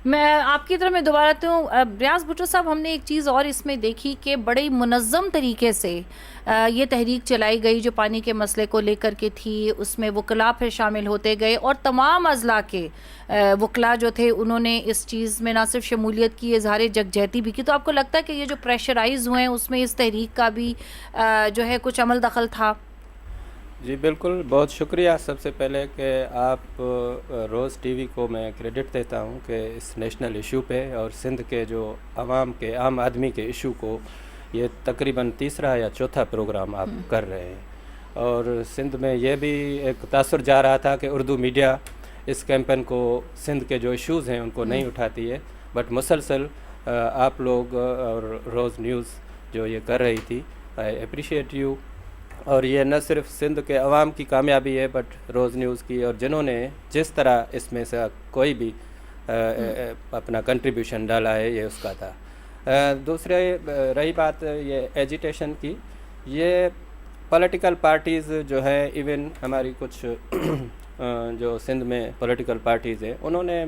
میں آپ کی طرف میں دوبارہ آتی ہوں ریاض بھٹو صاحب، ہم نے ایک چیز اور اس میں دیکھی کہ بڑے منظم طریقے سے یہ تحریک چلائی گئی جو پانی کے مسئلے کو لے کر کے تھی، اس میں وکلاء پھر شامل ہوتے گئے اور تمام اضلاع کے وکلاء جو تھے انہوں نے اس چیز میں نہ صرف شمولیت کی، اظہار یکجہتی بھی کی. تو آپ کو لگتا ہے کہ یہ جو پریشرائز ہوئے ہیں اس میں اس تحریک کا بھی جو ہے کچھ عمل دخل تھا؟ جی بالکل، بہت شکریہ. سب سے پہلے کہ آپ روز ٹی وی کو میں کریڈٹ دیتا ہوں کہ اس نیشنل ایشو پہ اور سندھ کے جو عوام کے عام آدمی کے ایشو کو یہ تقریباً تیسرا یا چوتھا پروگرام آپ کر رہے ہیں. اور سندھ میں یہ بھی ایک تاثر جا رہا تھا کہ اردو میڈیا اس کیمپین کو سندھ کے جو ایشوز ہیں ان کو نہیں اٹھاتی ہے، بٹ مسلسل آپ لوگ اور روز نیوز جو یہ کر رہی تھی، آئی اپریشیٹ یو. اور یہ نہ صرف سندھ کے عوام کی کامیابی ہے بٹ روز نیوز کی، اور جنہوں نے جس طرح اس میں سے کوئی بھی اپنا کنٹریبیوشن ڈالا ہے یہ اس کا تھا. دوسرے رہی بات یہ ایجیٹیشن کی، یہ پولیٹیکل پارٹیز جو ہے، ایون ہماری کچھ جو سندھ میں پولیٹیکل پارٹیز ہیں، انہوں نے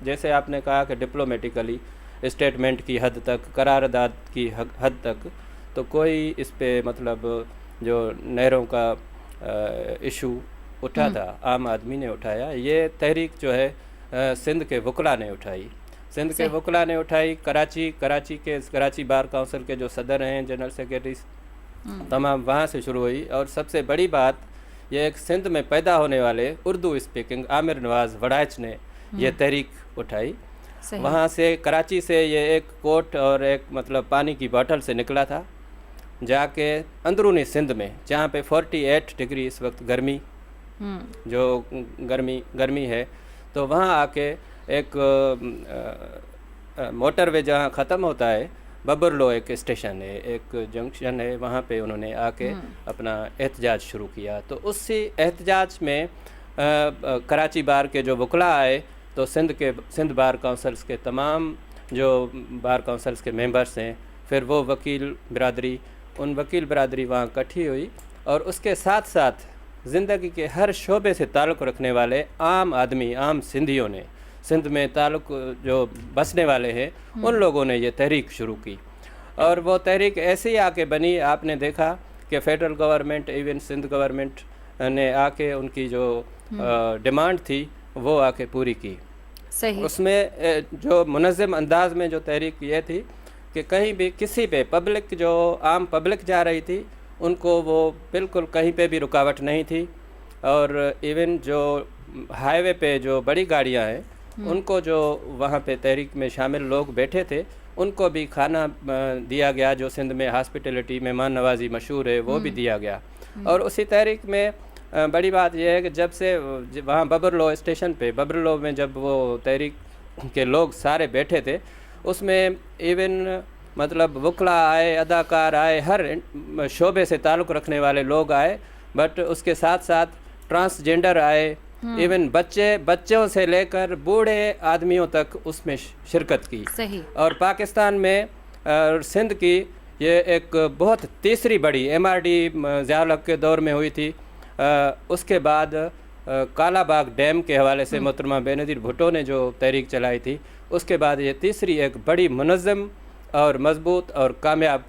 جیسے آپ نے کہا کہ ڈپلومیٹیکلی اسٹیٹمنٹ کی حد تک، قرارداد کی حد تک، تو کوئی اس پہ مطلب جو نہروں کا ایشو اٹھا تھا عام آدمی نے اٹھایا. یہ تحریک جو ہے سندھ کے وکلاء نے اٹھائی، سندھ کے وکلاء نے اٹھائی. کراچی بار کونسل کے جو صدر ہیں، جنرل سیکریٹری، تمام وہاں سے شروع ہوئی. اور سب سے بڑی بات یہ ایک سندھ میں پیدا ہونے والے اردو اسپیکنگ عامر نواز وڑائچ نے یہ تحریک اٹھائی. وہاں سے کراچی سے یہ ایک کوٹ اور ایک مطلب پانی کی بوٹل سے نکلا تھا، جا کے اندرونی سندھ میں جہاں پہ 48 ڈگری اس وقت جو گرمی ہے، تو وہاں آ کے ایک موٹر وے جہاں ختم ہوتا ہے، ببرلو ایک اسٹیشن ہے، ایک جنکشن ہے، وہاں پہ انہوں نے آ کے اپنا احتجاج شروع کیا. تو اسی احتجاج میں کراچی بار کے جو وکلاء آئے، تو سندھ بار کونسلز کے تمام جو بار کونسلز کے ممبرس ہیں، پھر وہ وکیل برادری وہاں اکٹھی ہوئی. اور اس کے ساتھ ساتھ زندگی کے ہر شعبے سے تعلق رکھنے والے عام آدمی، عام سندھیوں نے، سندھ میں تعلق جو بسنے والے ہیں، ان لوگوں نے یہ تحریک شروع کی. اور وہ تحریک ایسے ہی آ کے بنی. آپ نے دیکھا کہ federal government, even Sindh government نے آ کے ان کی جو ڈیمانڈ تھی وہ آ کے پوری کی. صحیح. اس میں جو منظم انداز میں جو تحریک یہ تھی کہ کہیں بھی کسی پہ پبلک، جو عام پبلک جا رہی تھی، ان کو وہ بالکل کہیں پہ بھی رکاوٹ نہیں تھی. اور ایون جو ہائی وے پہ جو بڑی گاڑیاں ہیں، ان کو جو وہاں پہ تحریک میں شامل لوگ بیٹھے تھے، ان کو بھی کھانا دیا گیا، جو سندھ میں ہاسپٹیلٹی، مہمان نوازی مشہور ہے، وہ بھی دیا گیا. اور اسی تحریک میں بڑی بات یہ ہے کہ جب سے وہاں ببرلو اسٹیشن پہ، ببرلو میں جب وہ تحریک کے لوگ سارے بیٹھے تھے، اس میں ایون مطلب وکلاء آئے، اداکار آئے، ہر شعبے سے تعلق رکھنے والے لوگ آئے. بٹ اس کے ساتھ ساتھ ٹرانسجینڈر آئے، ایون بچوں سے لے کر بوڑھے آدمیوں تک اس میں شرکت کی. صحیح. اور پاکستان میں سندھ کی یہ ایک بہت تیسری بڑی MRD ضیاء الحق کے دور میں ہوئی تھی. اس کے بعد کالا باغ ڈیم کے حوالے سے محترمہ بے نظیر بھٹو نے جو تحریک چلائی تھی، اس کے بعد یہ تیسری ایک بڑی منظم اور مضبوط اور کامیاب